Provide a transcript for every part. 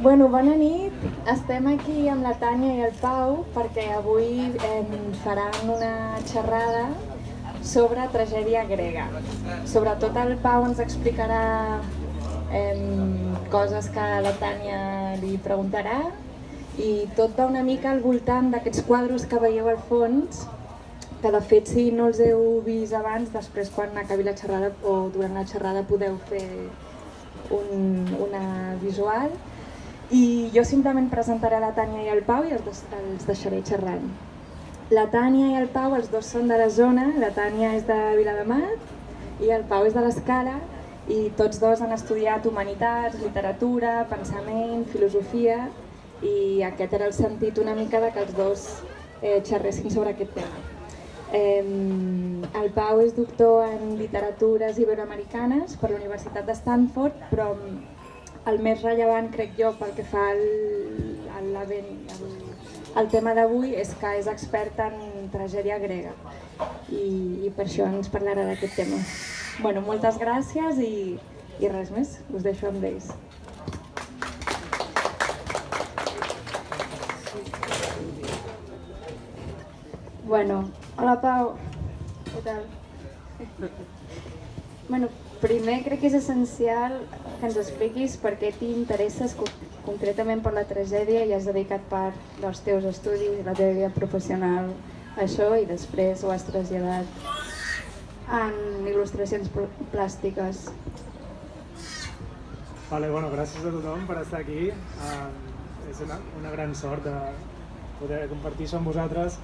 Bueno, bona nit. Estem aquí amb la Tània i el Pau perquè avui faran una xerrada sobre tragèdia grega. Sobretot el Pau ens explicarà coses que la Tània li preguntarà i tot va una mica al voltant d'aquests quadres que veieu al fons, que de fet si no els heu vist abans, després quan acabi la xerrada o durant la xerrada podeu fer una visual. I jo simplement presentaré la Tània i el Pau i els deixaré xerrant. La Tània i el Pau, els dos són de la zona, la Tània és de Viladamat i el Pau és de l'Escala, i tots dos han estudiat humanitats, literatura, pensament, filosofia, i aquest era el sentit una mica de que els dos xerressin sobre aquest tema. El Pau és doctor en literatures iberoamericanes per la Universitat de Stanford, però el més rellevant, crec jo, pel que fa al tema d'avui és que és expert en tragèdia grega i per això ens parlarà d'aquest tema. Bueno, moltes gràcies i res més, us deixo amb ells. Bueno, hola Pau, què tal? Bueno, primer crec que és essencial que ens expliquis per què t'interesses concretament per la tragèdia i has dedicat part dels teus estudis i la teva vida professional a això i després ho has traslladat en il·lustracions plàstiques. Vale, bueno, gràcies a tothom per estar aquí. És una gran sort de poder compartir això amb vosaltres.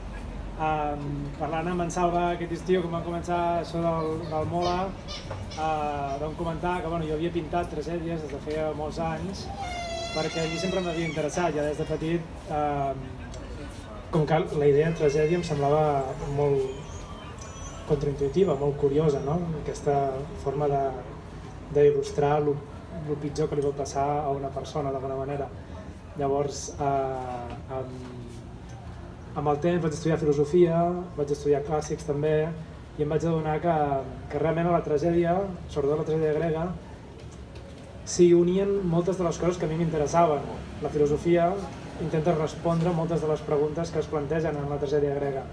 Parlant amb en Salva aquest estiu, quan vam començar això del Mola, vam comentar que jo havia pintat tragèdies des de feia molts anys perquè a mi sempre m'havia interessat, ja des de petit, com que la idea de tragèdia em semblava molt contraintuitiva, molt curiosa, no? Aquesta forma d'il·lustrar el pitjor que li pot passar a una persona d'alguna manera. Llavors, amb el temps vaig estudiar filosofia, vaig estudiar clàssics també, i em vaig adonar que realment a la tragèdia, sobretot la tragèdia grega, s'hi unien moltes de les coses que a mi m'interessaven. La filosofia intenta respondre moltes de les preguntes que es plantegen en la tragèdia grega.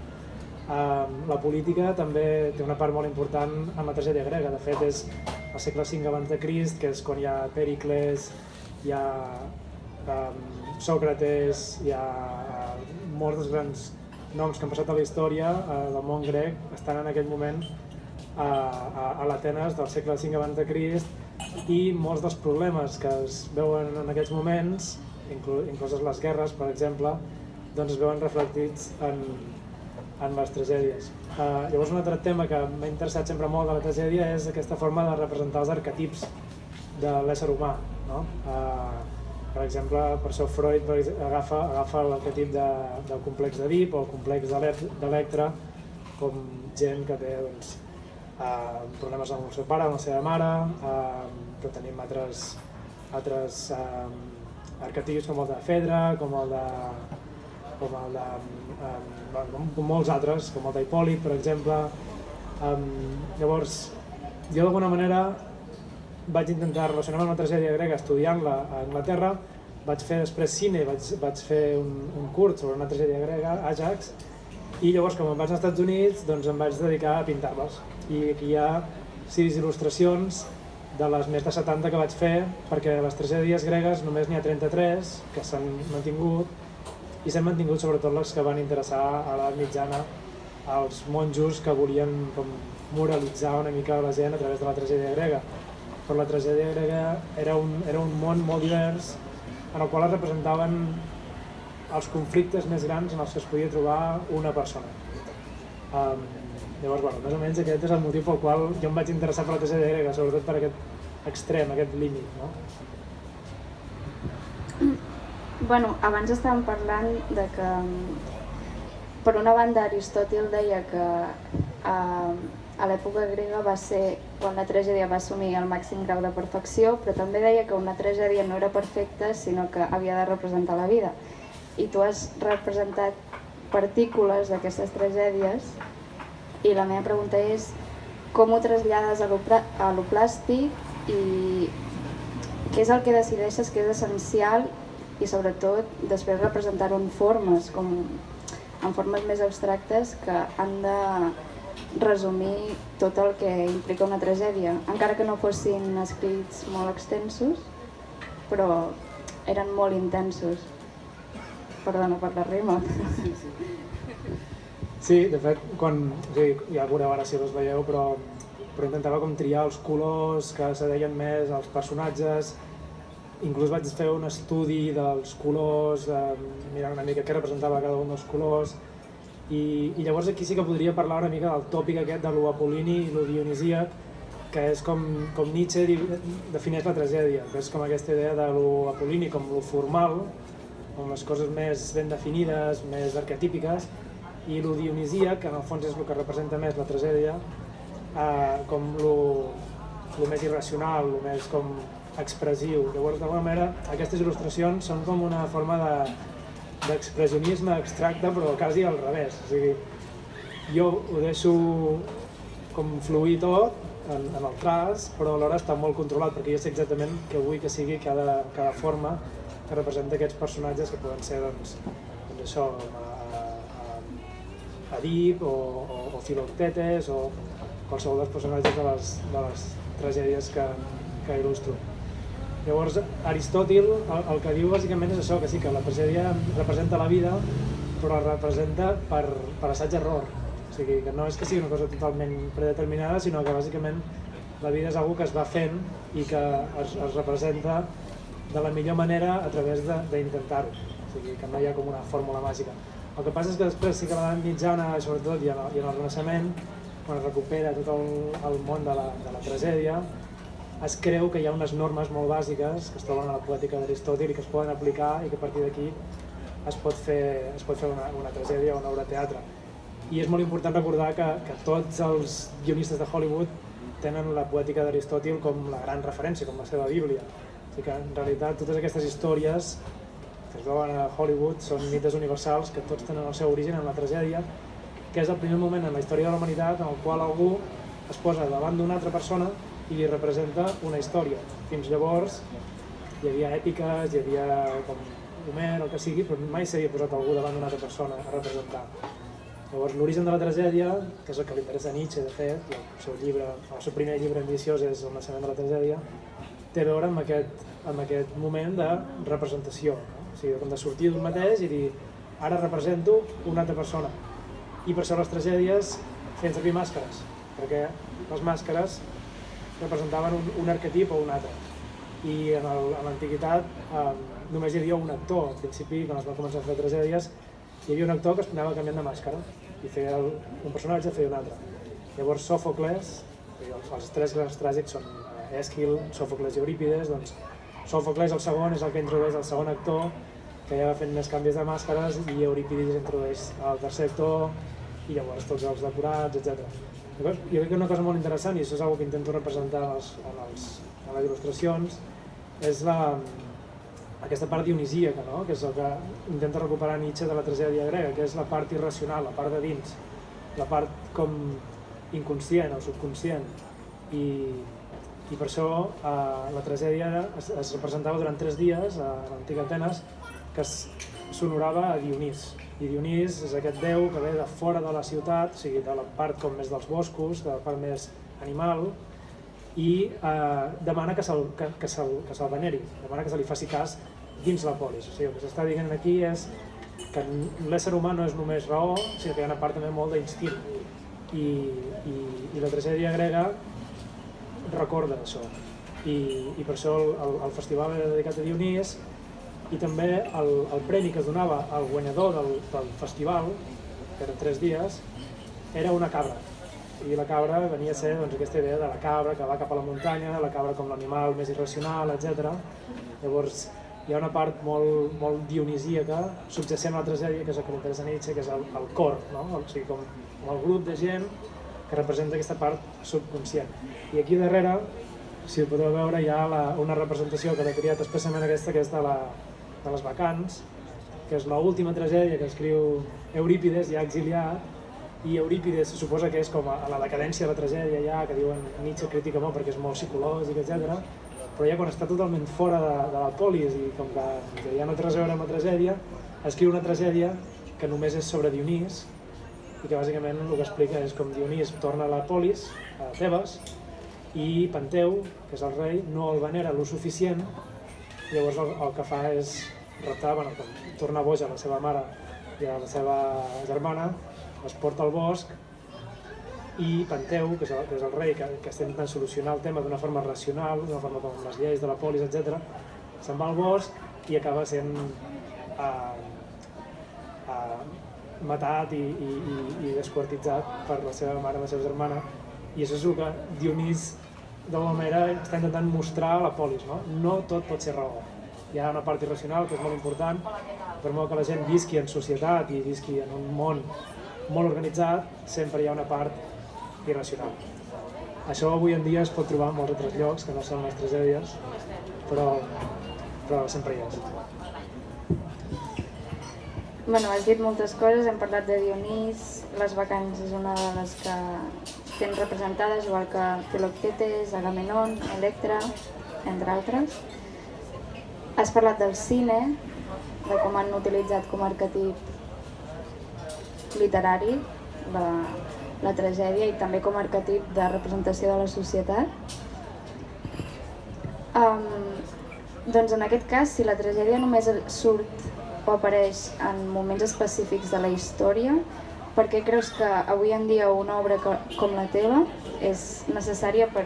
La política també té una part molt important en la tragèdia grega. De fet, és al segle V abans de Crist, que és quan hi ha Pèricles, hi ha Sòcrates, hi ha molts dels grans noms que han passat a la història del món grec, estan en aquell moment a l'Atenes del segle V abans de Crist, i molts dels problemes que es veuen en aquests moments, incloses les guerres, per exemple, doncs es veuen reflectits en les tragèdies. Llavors, un altre tema que m'ha interessat sempre molt de la tragèdia és aquesta forma de representar els arquetips de l'ésser humà, no? Per exemple, per això Freud agafa l'arquetip del complex d'Èdip o el complex d'Electra com gent que té problemes amb el seu pare, amb la seva mare, però tenim altres arquetips com el de Fedra, com molts altres, com el d'Hipòlit, per exemple. Llavors, jo d'alguna manera vaig intentar relacionar-me amb la tragèdia grega estudiant-la a Anglaterra, vaig fer després cine, vaig fer un curt sobre una tragèdia grega, Àjax, i llavors quan me'n vaig als Estats Units doncs em vaig dedicar a pintar-les. I aquí hi ha 6 il·lustracions de les més de 70 que vaig fer, perquè les tragèdies gregues només n'hi ha 33 que s'han mantingut, i s'han mantingut sobretot les que van interessar a l'edat mitjana als monjos que volien moralitzar una mica la gent a través de la tragèdia grega. Però la tragèdia grega era un món molt divers en el qual es representaven els conflictes més grans en els que es podia trobar una persona. Llavors, més o menys aquest és el motiu pel qual jo em vaig interessar per la tragèdia grega, sobretot per aquest extrem, aquest límit, no? Bueno, abans estàvem parlant de que, per una banda, Aristòtil deia que a l'època grega va ser quan la tragèdia va assumir el màxim grau de perfecció, però també deia que una tragèdia no era perfecta, sinó que havia de representar la vida. I tu has representat partícules d'aquestes tragèdies, i la meva pregunta és com ho trasllades a lo plàstic i què és el que decideixes que és essencial i sobretot després representar-ho en formes, en formes més abstractes que han de resumir tot el que implica una tragèdia, encara que no fossin escrits molt extensos, però eren molt intensos. Perdona per la rima. Sí, de fet, ja veureu ara si les veieu, però intentava com triar els colors que se deien més als personatges. Inclús vaig fer un estudi dels colors, mirant una mica què representava cada un dels colors, i llavors aquí sí que podria parlar una mica del tòpic aquest de lo apol·lini i lo dionisíac, que és com Nietzsche defineix la tragèdia, que és com aquesta idea de lo apol·lini com lo formal, com les coses més ben definides, més arquetípiques, i lo dionisíac, que en el fons és el que representa més la tragèdia, com lo més irracional, lo més com expressiu. Llavors, d'alguna manera, aquestes il·lustracions són com una forma d'expressionisme abstracte, però quasi al revés. O sigui, jo ho deixo com fluir tot en el traç, però alhora està molt controlat, perquè jo sé exactament què vull que sigui cada forma que representa aquests personatges, que poden ser, doncs això, Edip o Filoctetes o qualsevol dels personatges de les tragèdies que il·lustro. Llavors, Aristòtil el que diu bàsicament és això, que sí, que la tragèdia representa la vida, però la representa per assaig-error. O sigui, que no és que sigui una cosa totalment predeterminada, sinó que bàsicament la vida és una cosa que es va fent i que es representa de la millor manera a través d'intentar-ho. O sigui, que no hi ha com una fórmula màgica. El que passa és que després sí que a l'edat mitjana, sobretot, i en el Renaixement, quan es recupera tot el món de la tragèdia, es creu que hi ha unes normes molt bàsiques que es troben a la poètica d'Aristòtil i que es poden aplicar i que a partir d'aquí es pot fer una tragèdia o una obra de teatre. I és molt important recordar que tots els guionistes de Hollywood tenen la poètica d'Aristòtil com la gran referència, com la seva bíblia. O sigui que en realitat totes aquestes històries que es veuen a Hollywood són mites universals que tots tenen el seu origen en la tragèdia, que és el primer moment en la història de la humanitat en el qual algú es posa davant d'una altra persona i li representa una història. Fins llavors hi havia èpiques, hi havia com Homer o el que sigui, però mai s'havia posat algú davant d'una altra persona a representar. Llavors l'origen de la tragèdia, que és el que li interessa a Nietzsche de fet, el seu primer llibre ambiciós és El naixement de la tragèdia, té a veure amb aquest moment de representació, no? O sigui, com de sortir d'un mateix i dir ara represento una altra persona. I per això les tragèdies feien servir màscares, perquè les màscares representaven un arquetip o un altre. I en l'antiguitat només hi havia un actor. Al principi, quan es va començar a fer tragèdies, hi havia un actor que es anava canviant de màscara i feia un personatge, feia un altre. Llavors Sòfocles, els tres grans tràgics són Èsquil, Sòfocles i Eurípides, doncs Sòfocles el segon és el que introdueix el segon actor, que ja va fent més canvis de màscares, i Eurípides introdueix el tercer actor i llavors tots els decorats, etc. Llavors, jo crec que una cosa molt interessant, i això és una que intento representar en les il·lustracions, és aquesta part dionisíaca, no? Que és el que intenta recuperar Nietzsche de la tragèdia grega, que és la part irracional, la part de dins, la part com inconscient o subconscient. I per això la tragèdia es representava durant 3 dies a l'antic Atenes, que s'honorava a Dionís. I Dionís és aquest déu que ve de fora de la ciutat, o sigui, de la part com més dels boscos, de la part més animal, i demana que se'l veneri, demana que se li faci cas dins la polis. O sigui, el que s'està dient aquí és que l'ésser humà no és només raó, sinó que hi ha una part també molt d'instint. I la tragèdia grega recorda això. I per això el festival era dedicat a Dionís, i també el premi que es donava al guanyador del festival, que eren 3 dies, era una cabra. I la cabra venia a ser aquesta idea de la cabra que va cap a la muntanya, la cabra com l'animal més irracional, etc. Llavors hi ha una part molt dionisíaca subjacent a la tragèdia, que és el que m'interessa a Nietzsche, que és el cor, no? O sigui, com el grup de gent que representa aquesta part subconscient. I aquí darrere, si ho podeu veure, hi ha una representació que l'he triat especialment aquesta, que és de les Bacants, que és l'última tragèdia que escriu Eurípides, ja exiliat, i Eurípides se suposa que és com a la decadència de la tragèdia ja, que diuen Nietzsche critica molt perquè és molt psicològic, etc. però ja quan està totalment fora de la polis i com que ja no té res a veure amb la tragèdia, escriu una tragèdia que només és sobre Dionís i que bàsicament el que explica és com Dionís torna a la polis, a Tebes, i Penteu, que és el rei, no el venera lo suficient, llavors el que fa és raptar, quan torna boja a la seva mare i a la seva germana, es porta al bosc i Penteu, que és el rei que està intentant solucionar el tema d'una forma racional, d'una forma com les lleis de la polis, etc., se'n va al bosc i acaba sent matat i desquartitzat per la seva mare i la seva germana, i això és el que Dionís d'alguna manera està intentant mostrar a la polis, no? No tot pot ser raó. Hi ha una part irracional que és molt important, per molt que la gent visqui en societat i visqui en un món molt organitzat, sempre hi ha una part irracional. Això avui en dia es pot trobar en molts altres llocs que no són les tragèdies, però sempre hi és. Bueno, has dit moltes coses, hem parlat de Dionís, les bacants és una de les que tens representades, igual que Filoctetes, Agamenon, Electra, entre altres. Has parlat del cine, de com han utilitzat com a arquetip literari la tragèdia i també com a arquetip de representació de la societat. Doncs en aquest cas, si la tragèdia només surt o apareix en moments específics de la història, per què creus que avui en dia una obra com la teva és necessària per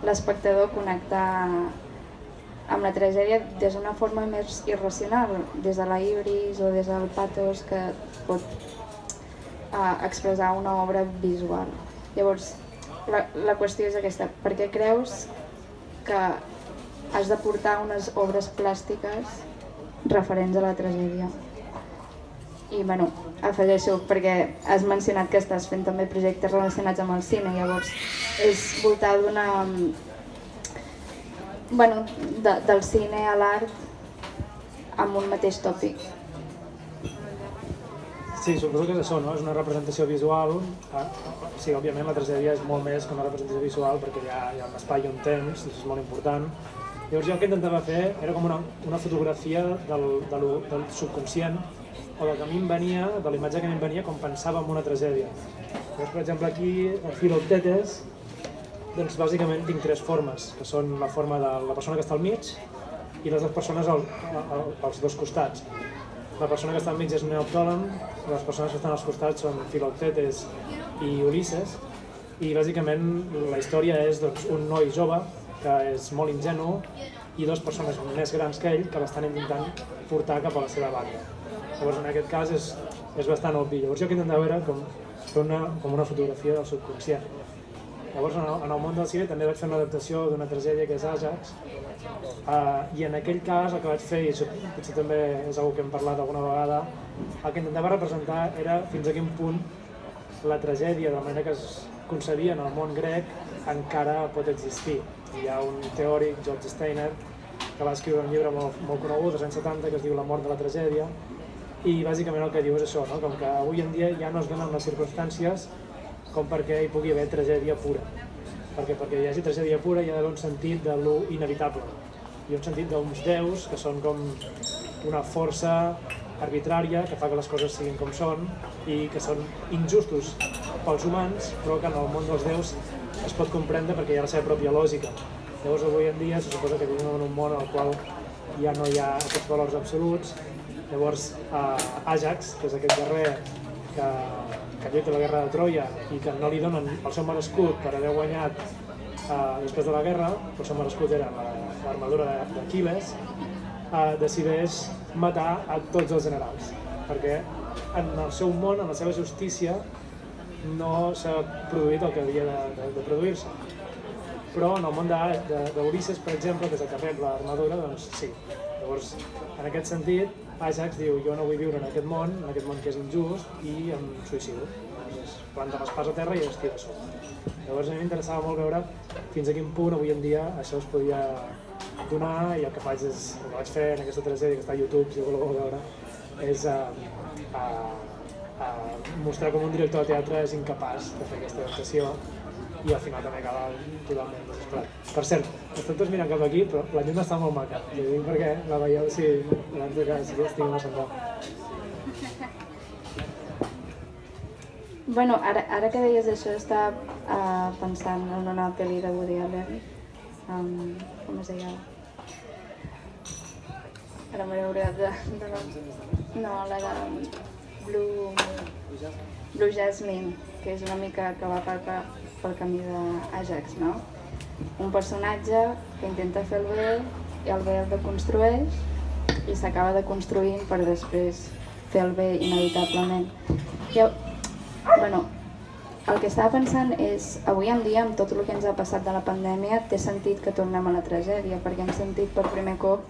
l'espectador connectar amb la tragèdia des d'una forma més irracional, des de la ibris o des del patos que pot expressar una obra visual? Llavors, la qüestió és aquesta, per què creus que has de portar unes obres plàstiques referents a la tragèdia? I bueno, afegeixo, perquè has mencionat que estàs fent també projectes relacionats amb el cine, llavors és voltar del cine a l'art amb un mateix tòpic. Sí, suposo que és això, no? És una representació visual. Sí, òbviament la tragèdia és molt més que una representació visual perquè hi ha un espai i un temps, i això és molt important. Llavors jo el que intentava fer era com una fotografia del subconscient o del que a mi em venia, de la imatge que a mi em venia quan pensava en una tragèdia. Llavors, per exemple, aquí, a Filoctetes, doncs bàsicament tinc tres formes, que són la forma de la persona que està al mig i les dues persones als dos costats. La persona que està al mig és Neoptòlem, les persones que estan als costats són Filoctetes i Ulisses, i bàsicament la història és un noi jove que és molt ingenu i dues persones més grans que ell que l'estan intentant portar cap a la seva banda. Llavors en aquest cas és bastant obvi. Llavors jo que intentava era fer una fotografia del subconscient. Llavors en el món del cine també vaig fer una adaptació d'una tragèdia que és Àjax, i en aquell cas el que vaig fer, i això potser també és una que hem parlat alguna vegada, el que intentava representar era fins a quin punt la tragèdia, de la manera que es concebia en el món grec, encara pot existir. Hi ha un teòric, George Steiner, que va escriure un llibre molt conegut, dels anys 70, que es diu La mort de la tragèdia, i bàsicament el que diu és això, no? Com que avui en dia ja no es donen les circumstàncies com perquè hi pugui haver tragèdia pura. Perquè hi hagi tragèdia pura hi ha d'haver un sentit de lo inevitable, i un sentit d'uns déus que són com una força arbitrària que fa que les coses siguin com són i que són injustos pels humans, però que en el món dels déus es pot comprendre perquè hi ha la seva pròpia lògica. Llavors avui en dia se suposa que vivim en un món en el qual ja no hi ha aquests valors absoluts. Llavors Àjax, que és aquest guerrer que lluita la guerra de Troia i que no li donen el seu merescut per haver guanyat després de la guerra, el seu merescut era l'armadura d'Aquil·les, decideix matar a tots els generals, perquè en el seu món, en la seva justícia, no s'ha produït el que havia de produir-se. Però en el món d'Ulisses, per exemple, que és el que rep l'armadura, doncs sí. Llavors, en aquest sentit, Àjax diu, jo no vull viure en aquest món que és injust, i em suïcido. Llavors, planta l'espasa a terra i es tira a sobre. Llavors, a mi m'interessava molt veure fins a quin punt avui en dia això es podia donar, i el que faig és, el que vaig fer en aquesta tragèdia que està a YouTube, si voleu veure, és mostrar com un director de teatre és incapaç de fer aquesta adaptació i al final també acaba totalment desesperat. Per cert, estem tots mirant cap aquí, però la llum està molt maca. Ho dic perquè la veieu abans que estigui molt centrat. Bueno, ara que deies això, estava pensant en una pel·li de Woody Allen. Com es deia? Ara m'he oblidat de nom. No, la de Blue Jasmine, que és una mica que va pel camí d'Ajax, no? Un personatge que intenta fer el bé i el bé el deconstrueix i s'acaba deconstruint per després fer el bé inevitablement. Bueno, el que estava pensant és, avui en dia, amb tot el que ens ha passat de la pandèmia, té sentit que tornem a la tragèdia, perquè hem sentit per primer cop,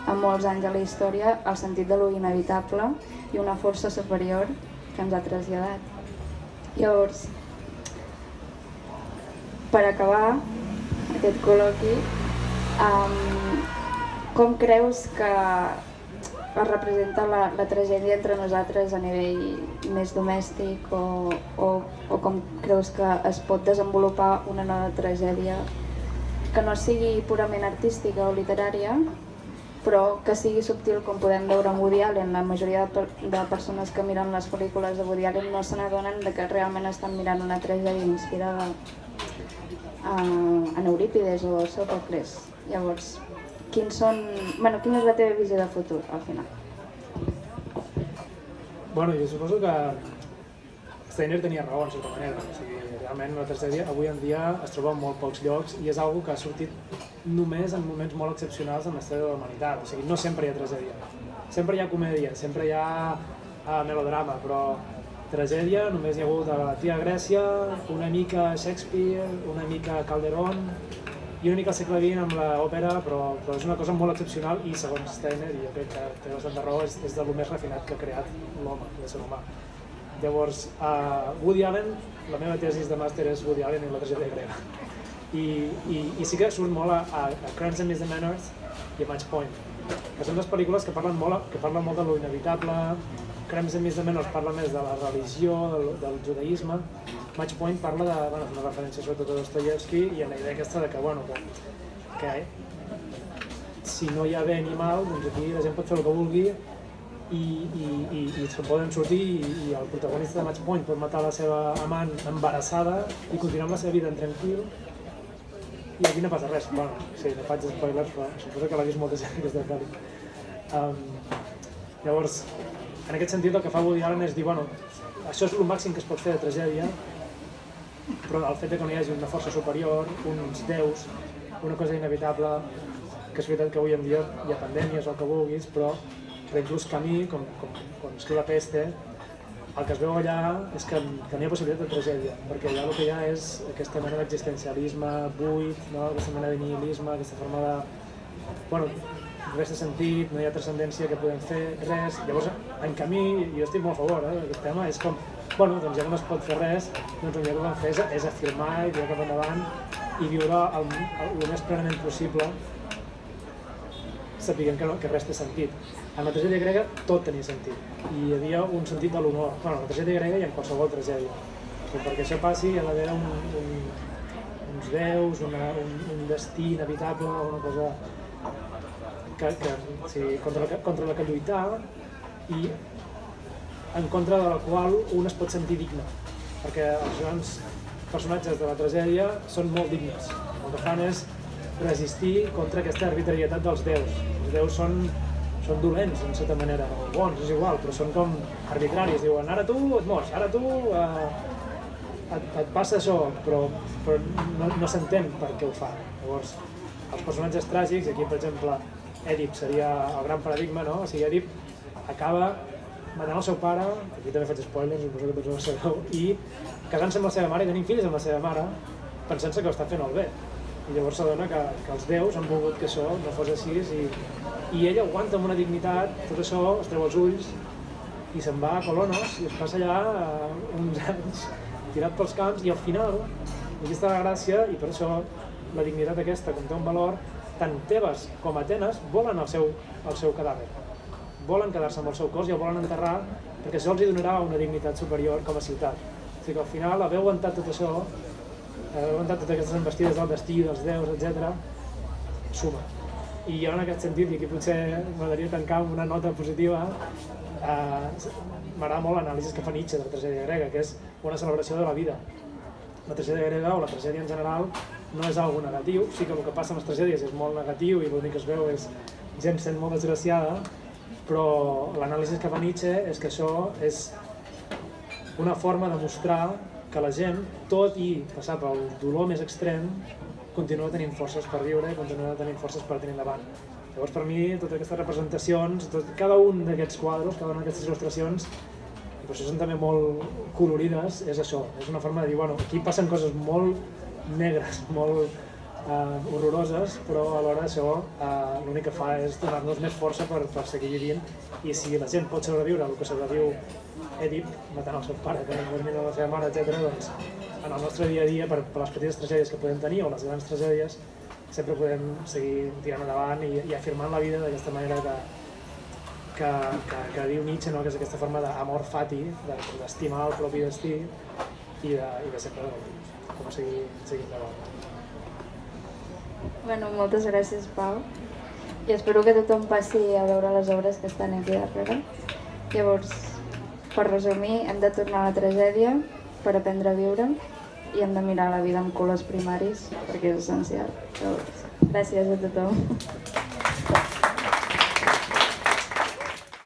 en molts anys de la història, el sentit de lo inevitable i una força superior que ens ha traslladat. Llavors, per acabar aquest col·loqui, com creus que es representa la tragèdia entre nosaltres a nivell més domèstic o com creus que es pot desenvolupar una nova tragèdia que no sigui purament artística o literària, però que sigui subtil, com podem veure en Woody Allen. La majoria de persones que miren les pel·lícules de Woody Allen no se n'adonen de que realment estan mirant una tragèdia inspirada en Eurípides o Sòfocles. Llavors, quina és la teva visió de futur, al final? Bueno, jo suposo que Steiner tenia raó, en certa manera. O sigui, realment la tragèdia avui en dia es troba en molt pocs llocs i és una que ha sortit només en moments molt excepcionals en la història de la humanitat. O sigui, no sempre hi ha tragèdia. Sempre hi ha comèdia, sempre hi ha melodrama, però tragèdia només hi ha hagut a l'antiga Grècia, una mica Shakespeare, una mica Calderón i una mica al segle XX amb l'òpera, però és una cosa molt excepcional i segons Steiner, i jo crec que té bastanta raó, és del més refinat que ha creat l'home, l'ésser humà. Llavors, Woody Allen, la meva tesi de màster és Woody Allen i la tragèdia grega. I sí que surt molt a Crimes and Misdemeanors i a Match Point, que són dues pel·lícules que parlen molt de lo inevitable. Crimes and Misdemeanors parla més de la religió, del judaïsme. Match Point parla de, és una referència sobretot a Dostoyevsky i en la idea aquesta de que si no hi ha bé ni mal, doncs aquí la gent pot fer el que vulgui i se'n poden sortir i el protagonista de Match Point pot matar la seva amant embarassada i continuar amb la seva vida en tranquil i aquí no passa res. Bueno, sí, no faig spoilers, però suposo que l'ha vist molta gent aquesta pel·li. Llavors, en aquest sentit el que fa Woody Allen és dir, això és el màxim que es pot fer de tragèdia, però el fet que no hi hagi una força superior, uns déus, una cosa inevitable, que és veritat que avui en dia hi ha pandèmies o el que vulguis, però inclús Camus, quan escriu La Peste, el que es veu allà és que no hi ha possibilitat de tragèdia, perquè allà el que hi ha és aquesta mena d'existencialisme buit, aquesta mena de nihilisme, aquesta forma de... res de sentit, no hi ha transcendència que podem fer, res. Llavors, en Camus, jo estic molt a favor d'aquest tema, és com, doncs ja que no es pot fer res, doncs el que podem fer és afirmar i tirar cap endavant i viure el més plenament possible, sapiguem que res té sentit. En la tragèdia grega tot tenia sentit i hi havia un sentit de l'honor. En la tragèdia grega i en qualsevol tragèdia. Perquè això passi hi ha d'haver uns déus, un destí inevitable, una cosa contra la que lluitar i en contra de la qual un es pot sentir digne, perquè els grans personatges de la tragèdia són molt dignes. El que fan és resistir contra aquesta arbitrarietat dels déus. Els déus són dolents, en certa manera, o bons, és igual, però són com arbitraris. Diuen, ara tu et mors, ara tu et passa això, però no s'entén per què ho fa. Llavors, els personatges tràgics, aquí per exemple Èdip seria el gran paradigma, no? O sigui, Èdip acaba matant el seu pare, aquí també faig spoilers, suposo que tots ho sabeu, i casant-se amb la seva mare i tenint fills amb la seva mare, pensant-se que ho està fent el bé. I llavors s'adona que els déus han volgut que això no fos així i ell aguanta amb una dignitat tot això, es treu els ulls i se'n va a Colonos i es passa allà uns anys tirat pels camps i al final, aquí està la gràcia i per això la dignitat aquesta, com té un valor, tant Tebes com Atenes volen el seu cadàver. Volen quedar-se amb el seu cos i el volen enterrar perquè això els donarà una dignitat superior com a ciutat. O sigui que al final, haver aguantat tot això, totes aquestes envestides del destí, dels déus, etc. suma. I jo en aquest sentit, i aquí potser m'agradaria tancar amb una nota positiva, m'agrada molt l'anàlisi que fa Nietzsche de la tragèdia grega, que és una celebració de la vida. La tragèdia grega o la tragèdia en general no és algo negatiu, sí que el que passa amb les tragèdies és molt negatiu i l'únic que es veu és gent sent molt desgraciada, però l'anàlisi que fa Nietzsche és que això és una forma de mostrar que la gent, tot i passar pel dolor més extrem, continua tenint forces per viure i continua tenint forces per tenir endavant. Llavors, per mi, totes aquestes representacions, cada un d'aquests quadres, cada una d'aquestes il·lustracions, i per això són també molt colorides, és això, és una forma de dir, bueno, aquí passen coses molt negres, molt horroroses, però alhora això l'únic que fa és donar-nos més força per seguir vivint, i si la gent pot sobreviure el que sobreviu Èdip, matant el seu pare, que elimina la seva mare, etc., doncs en el nostre dia a dia, per les petites tragèdies que podem tenir o les grans tragèdies, sempre podem seguir tirant endavant i afirmant la vida d'aquesta manera que diu Nietzsche, no? Que és aquesta forma d'amor fati, d'estimar el propi destí i de sempre com a seguir endavant. Bueno, moltes gràcies, Pau. I espero que tothom passi a veure les obres que estan aquí darrere. Llavors, per resumir, hem de tornar a la tragèdia per aprendre a viure i hem de mirar la vida amb colors primaris perquè és essencial. Llavors, gràcies a tothom.